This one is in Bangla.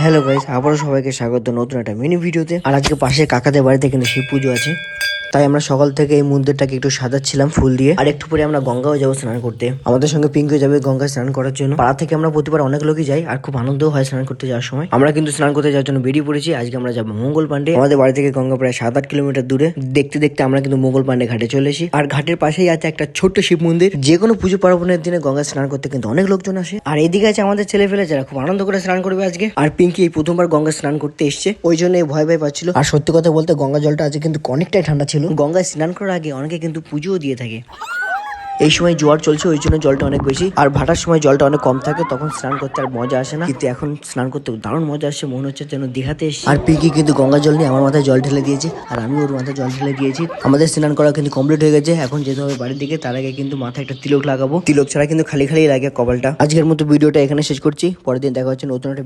হ্যালো গাইস, আবারও সবাইকে স্বাগত নতুন একটা মিনি ভিডিওতে। আর আজকে পাশে কাকাদের বাড়িতে কিন্তু শিব পুজো আছে, তাই আমরা সকাল থেকে এই মন্দিরটাকে একটু সাজাচ্ছিলাম ফুল দিয়ে। আর একটু পরে আমরা গঙ্গাও যাবো স্নান করতে। আমাদের সঙ্গে পিঙ্কিও যাবে গঙ্গায় স্নান করার জন্য। পাড়া থেকে আমরা প্রতিবার অনেক লোকই যাই, আর খুব আনন্দও হয় স্নান করতে যাওয়ার সময়। আমরা কিন্তু স্নান করতে যাওয়ার জন্য বেরিয়ে পড়েছি। আজকে আমরা যাবো মঙ্গল পাণ্ডে। আমাদের বাড়ি থেকে গঙ্গা প্রায় 7-8 কিলোমিটার দূরে। দেখতে দেখতে আমরা কিন্তু মঙ্গল পাণ্ডে ঘাটে চলে এসেছি। আর ঘাটের পাশেই আছে একটা ছোট্ট শিব মন্দির। যে কোনো পুজো পার্বণের দিনে গঙ্গায় স্নান করতে কিন্তু অনেক লোকজন আসে। আর এদিকে আছে আমাদের ছেলে ফেলে, যারা খুব আনন্দ করে স্নান করবে আজকে। আর পিঙ্কি এই প্রথমবার গঙ্গা স্নান করতে এসছে, ওই জন্য ভয় ভয় পাচ্ছিল। আর সত্যি কথা বলতে গঙ্গা জলটা আজকে কিন্তু অনেকটাই ঠান্ডা ছিল। গঙ্গায় স্নান করার আগে অনেকে কিন্তু পুজোও দিয়ে থাকে। এই সময় জোয়ার চলছে, ওই জন্য জলটা অনেক বেশি। আর ভাটার সময় জলটা অনেক কম থাকে, তখন স্নান করতে আর মজা আসে না। কিন্তু এখন স্নান করতে দারুণ মজা আসছে, মনে হচ্ছে যেন দীঘাতে এসে। আর পিঙ্কি কিন্তু গঙ্গা জল নিয়ে আমার মাথায় জল ঢেলে দিয়েছে, আর আমি ওর মাথায় জল ঢেলে দিয়েছি। আমাদের স্নান করা কিন্তু কমপ্লিট হয়ে গেছে। এখন যেতে হবে বাড়ির দিকে। তার আগে কিন্তু মাথায় একটা তিলক লাগাবো। তিলক ছাড়া কিন্তু খালি খালি লাগে কপালটা। আজকের মতো ভিডিওটা এখানে শেষ করছি। পরের দিন দেখা হচ্ছে নতুন একটা